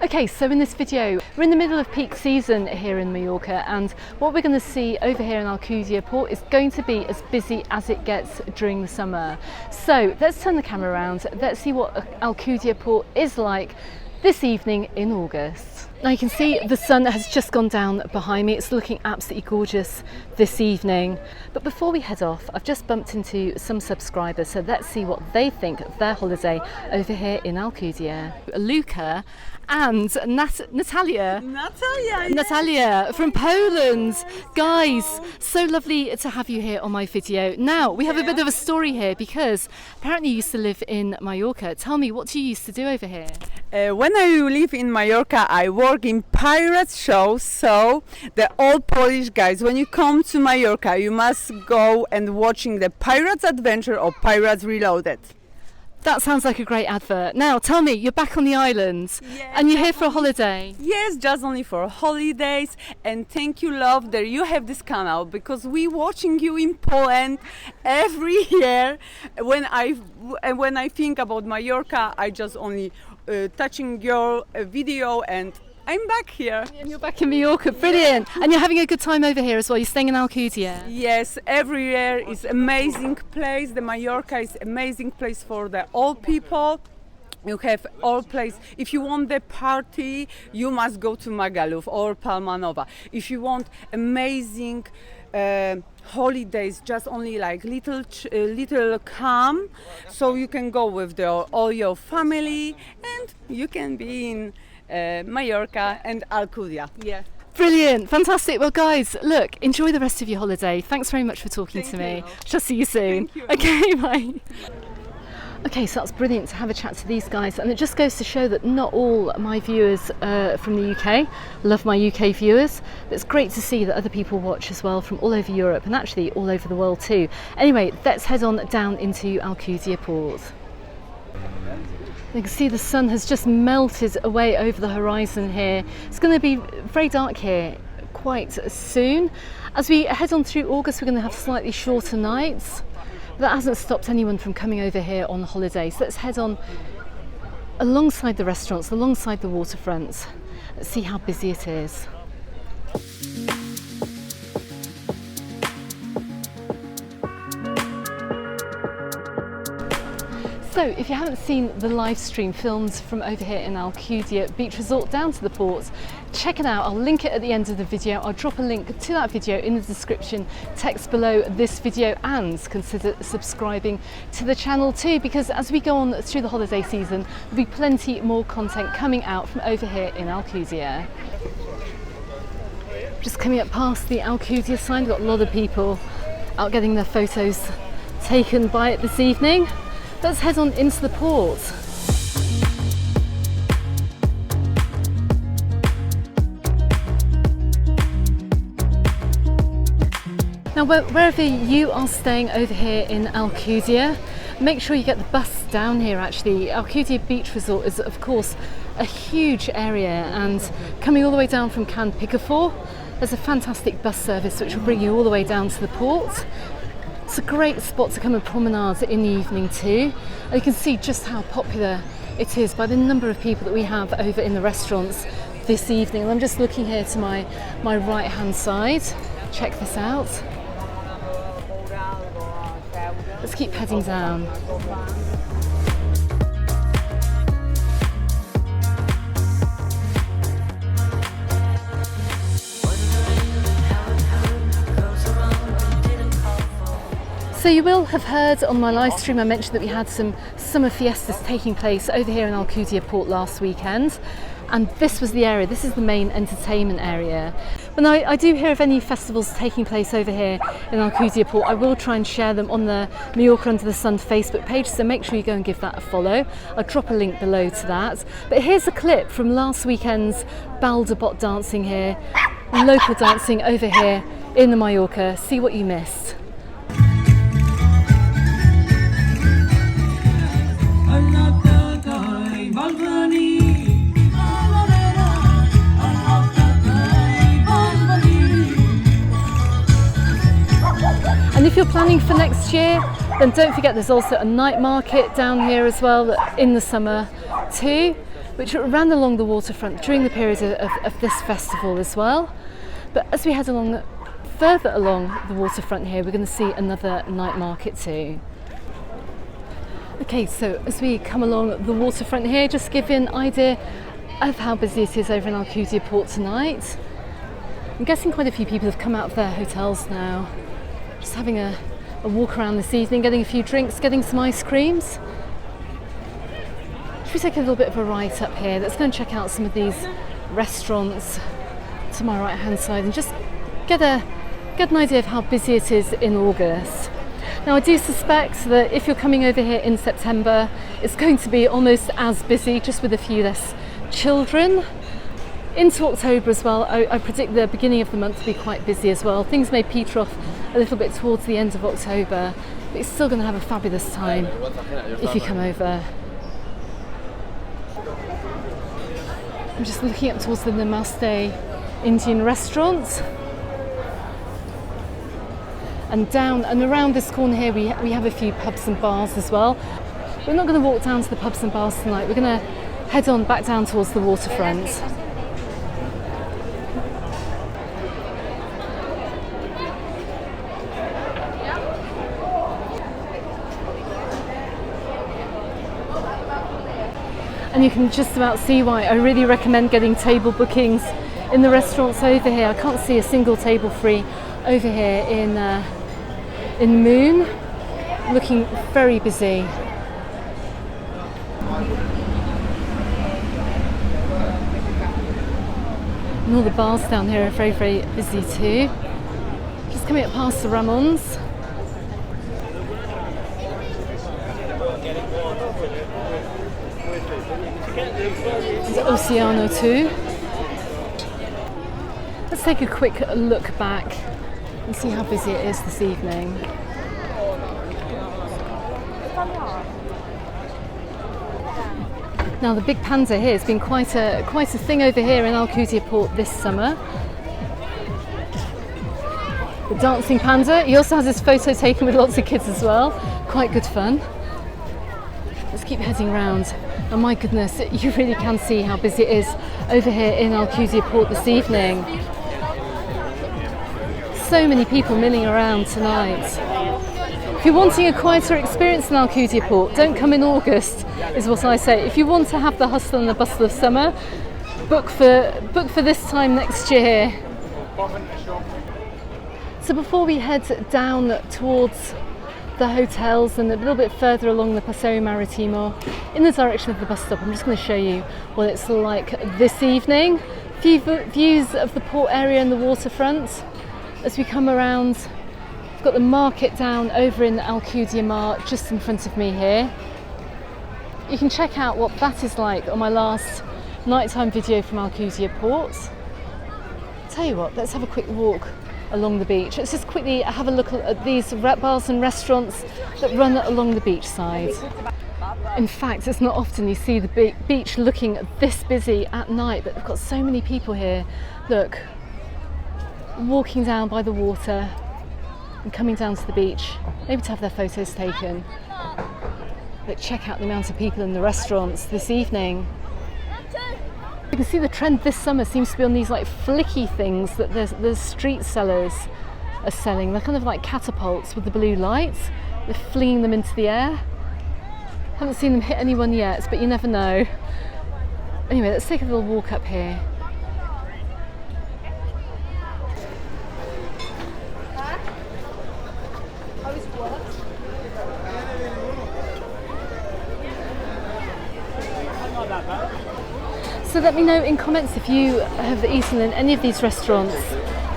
Okay, so in this video, we're in the middle of peak season here in Mallorca, and what we're going to see over here in Alcudia Port is going to be as busy as it gets during the summer. So let's turn the camera around, let's see what Alcudia Port is like this evening in August. Now you can see the sun has just gone down behind me. It's looking absolutely gorgeous this evening. But before we head off, I've just bumped into some subscribers, so let's see what they think of their holiday over here in Alcudia. Luca and Natalia from Poland. Guys, so lovely to have you here on my video. Now, we have a bit of a story here because apparently you used to live in Mallorca. Tell me, what do you used to do over here? When I live in Mallorca, I work in pirate shows, so the old Polish guys, when you come to Mallorca, you must go and watching the Pirates Adventure or Pirates Reloaded. That sounds like a great advert. Now, tell me, you're back on the island, and you're here for a holiday. Yes, just only for holidays, and thank you, love, that you have this canal, because we watching you in Poland every year. When I think about Mallorca, I just only touching your video, and I'm back here. And you're back in Mallorca, brilliant. And you're having a good time over here as well. You're staying in Alcudia. Yes, every year is amazing place. The Mallorca is amazing place for the old people. You have all place. If you want the party, you must go to Magaluf or Palma Nova. If you want amazing holidays, just only like little calm, so you can go with all your family, and you can be in Mallorca and Alcudia. Yeah. Brilliant, fantastic. Well, guys, look, enjoy the rest of your holiday. Thanks very much for talking to me. Shall see you soon. Okay, bye. Okay, so that's brilliant to have a chat to these guys, and it just goes to show that not all my viewers from the UK love my UK viewers. But it's great to see that other people watch as well from all over Europe and actually all over the world too. Anyway, let's head on down into Alcudia Port. You can see the sun has just melted away over the horizon here. It's going to be very dark here quite soon. As we head on through August, we're going to have slightly shorter nights. But that hasn't stopped anyone from coming over here on holiday. So let's head on alongside the restaurants, alongside the waterfronts. Let's see how busy it is. So if you haven't seen the live stream filmed from over here in Alcudia Beach Resort down to the port, check it out. I'll link it at the end of the video. I'll drop a link to that video in the description text below this video, and consider subscribing to the channel too, because as we go on through the holiday season, there'll be plenty more content coming out from over here in Alcudia. Just coming up past the Alcudia sign, we've got a lot of people out getting their photos taken by it this evening. Let's head on into the port. Now, wherever you are staying over here in Alcudia, make sure you get the bus down here actually. Alcudia Beach Resort is of course a huge area, and coming all the way down from Can Picafor, there's a fantastic bus service which will bring you all the way down to the port. It's a great spot to come and promenade in the evening too. And you can see just how popular it is by the number of people that we have over in the restaurants this evening. And I'm just looking here to my right hand side. Check this out. Let's keep heading down. So you will have heard on my live stream I mentioned that we had some summer fiestas taking place over here in Alcudia Port last weekend, and this was the area, this is the main entertainment area. When I do hear of any festivals taking place over here in Alcudia Port, I will try and share them on the Mallorca Under the Sun Facebook page, so make sure you go and give that a follow. I'll drop a link below to that. But here's a clip from last weekend's Bal de Bot dancing here, local dancing over here in the Mallorca. See what you missed. And if you're planning for next year, then don't forget there's also a night market down here as well in the summer too. which ran along the waterfront during the period of this festival as well. But as we head along further along the waterfront here, we're going to see another night market too. Okay, so as we come along the waterfront here, just give you an idea of how busy it is over in Alcudia Port tonight. I'm guessing quite a few people have come out of their hotels now, just having a walk around this evening, getting a few drinks, getting some ice creams. Should we take a little bit of a right up here? Let's go and check out some of these restaurants to my right hand side and just get an idea of how busy it is in August. Now I do suspect that if you're coming over here in September, it's going to be almost as busy, just with a few less children. Into October as well, I predict the beginning of the month to be quite busy as well. Things may peter off a little bit towards the end of October, but you're still going to have a fabulous time if you come over. I'm just looking up towards the Namaste Indian restaurant. And down and around this corner here we have a few pubs and bars as well. We're not going to walk down to the pubs and bars tonight, we're going to head on back down towards the waterfront. And you can just about see why I really recommend getting table bookings in the restaurants over here. I can't see a single table free over here in Moon, looking very busy. And all the bars down here are very, very busy too. Just coming up past the Ramons. There's Oceano too. Let's take a quick look back and see how busy it is this evening. Now the big panda here has been quite a thing over here in Alcudia Port this summer. The dancing panda. He also has his photo taken with lots of kids as well. Quite good fun. Let's keep heading round. And my goodness, you really can see how busy it is over here in Alcudia Port this evening. So many people milling around tonight. If you're wanting a quieter experience in Alcudia Port, don't come in August, is what I say. If you want to have the hustle and the bustle of summer, book for this time next year. So before we head down towards the hotels and a little bit further along the Paseo Maritimo in the direction of the bus stop, I'm just going to show you what it's like this evening. Few views of the port area and the waterfront. As we come around, we've got the market down over in Alcudia Mart just in front of me here. You can check out what that is like on my last nighttime video from Alcudia Port. Tell you what, let's have a quick walk along the beach. Let's just quickly have a look at these bars and restaurants that run along the beach side. In fact, it's not often you see the beach looking this busy at night, but we've got so many people here. Look, walking down by the water and coming down to the beach, maybe to have their photos taken. But check out the amount of people in the restaurants this evening. You can see the trend this summer seems to be on these like flicky things that the street sellers are selling. They're kind of like catapults with the blue lights. They're flinging them into the air. Haven't seen them hit anyone yet, but you never know. Anyway, let's take a little walk up here. So let me know in comments if you have eaten in any of these restaurants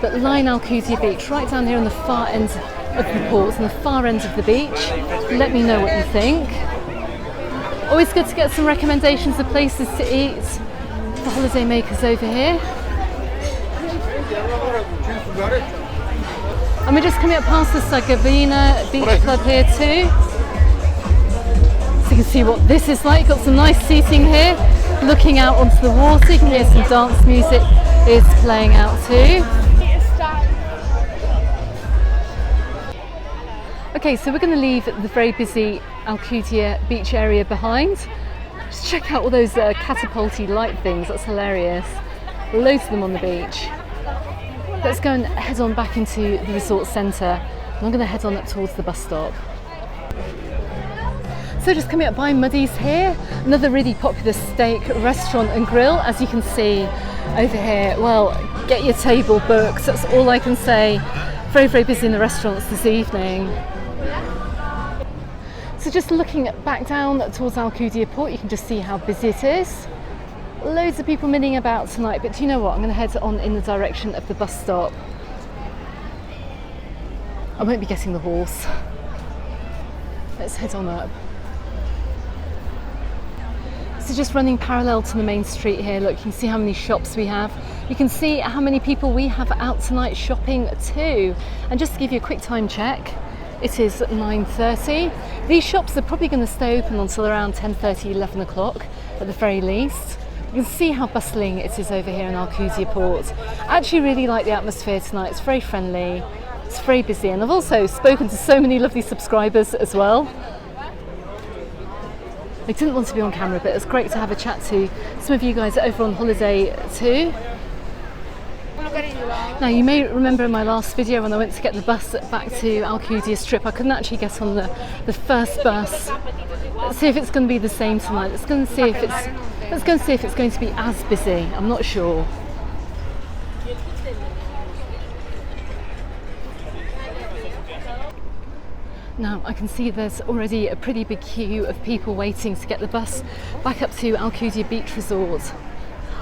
that line Alcudia Beach, right down here on the far end of the port, on the far end of the beach. Let me know what you think. Always good to get some recommendations of places to eat for holiday makers over here. And we're just coming up past the Sagavina Beach Club here too. So you can see what this is like. Got some nice seating here, looking out onto the water. You can hear some dance music is playing out too. Okay, so we're going to leave the very busy Alcudia beach area behind Just check out all those catapulty light things, that's hilarious. Loads of them on the beach. Let's go and head on back into the resort centre, and I'm going to head on up towards the bus stop. So just coming up by Muddy's here, another really popular steak restaurant and grill, as you can see over here. Well, get your table booked, that's all I can say. Very, very busy in the restaurants this evening. So just looking back down towards Alcudia Port, you can just see how busy it is. Loads of people milling about tonight, but do you know what? I'm going to head on in the direction of the bus stop. I won't be getting the horse. Let's head on up. So just running parallel to the main street here, look, you can see how many shops we have. You can see how many people we have out tonight shopping too. And just to give you a quick time check, it is 9:30. These shops are probably going to stay open until around 10:30, 11 o'clock at the very least. You can see how bustling it is over here in Alcudia Port. I actually really like the atmosphere tonight. It's very friendly, it's very busy, and I've also spoken to so many lovely subscribers as well. I didn't want to be on camera, but it's great to have a chat to some of you guys over on holiday too. Now, you may remember in my last video when I went to get the bus back to Alcudia Strip, I couldn't actually get on the first bus. Let's see if it's going to be the same tonight. Let's go and see if it's going to be as busy. I'm not sure. Now I can see there's already a pretty big queue of people waiting to get the bus back up to Alcudia Beach Resort.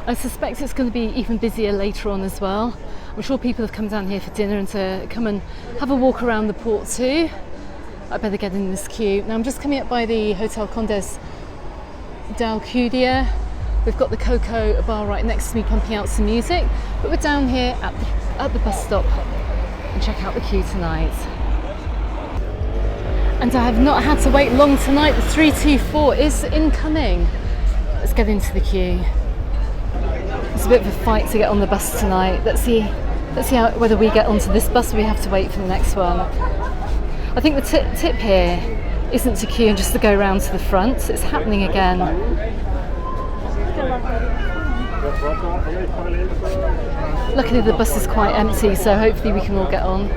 I suspect it's going to be even busier later on as well. I'm sure people have come down here for dinner and to come and have a walk around the port too. I better get in this queue. Now I'm just coming up by the Hotel Condes d'Alcudia. We've got the Coco bar right next to me pumping out some music, but we're down here at the bus stop and check out the queue tonight. And I have not had to wait long tonight. The 324 is incoming. Let's get into the queue. It's a bit of a fight to get on the bus tonight. Let's see whether we get onto this bus or we have to wait for the next one. I think the tip here isn't to queue and just to go round to the front. It's happening again. Luckily the bus is quite empty, so hopefully we can all get on.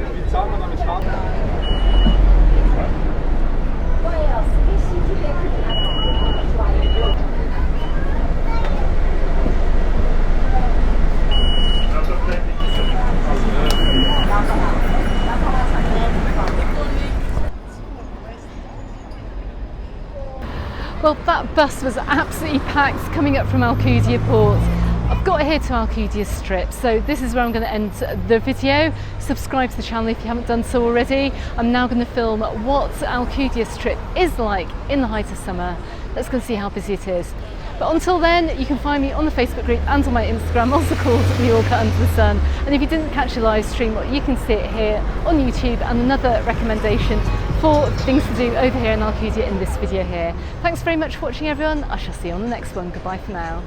Well, that bus was absolutely packed coming up from Alcudia Port. I've got here to Alcudia Strip, so this is where I'm going to end the video. Subscribe to the channel if you haven't done so already. I'm now going to film what Alcudia Strip is like in the height of summer. Let's go and see how busy it is. But until then, you can find me on the Facebook group and on my Instagram, also called Mallorca Under the Sun. And if you didn't catch a live stream, well, you can see it here on YouTube, and another recommendation for things to do over here in Alcudia in this video here. Thanks very much for watching, everyone. I shall see you on the next one. Goodbye for now.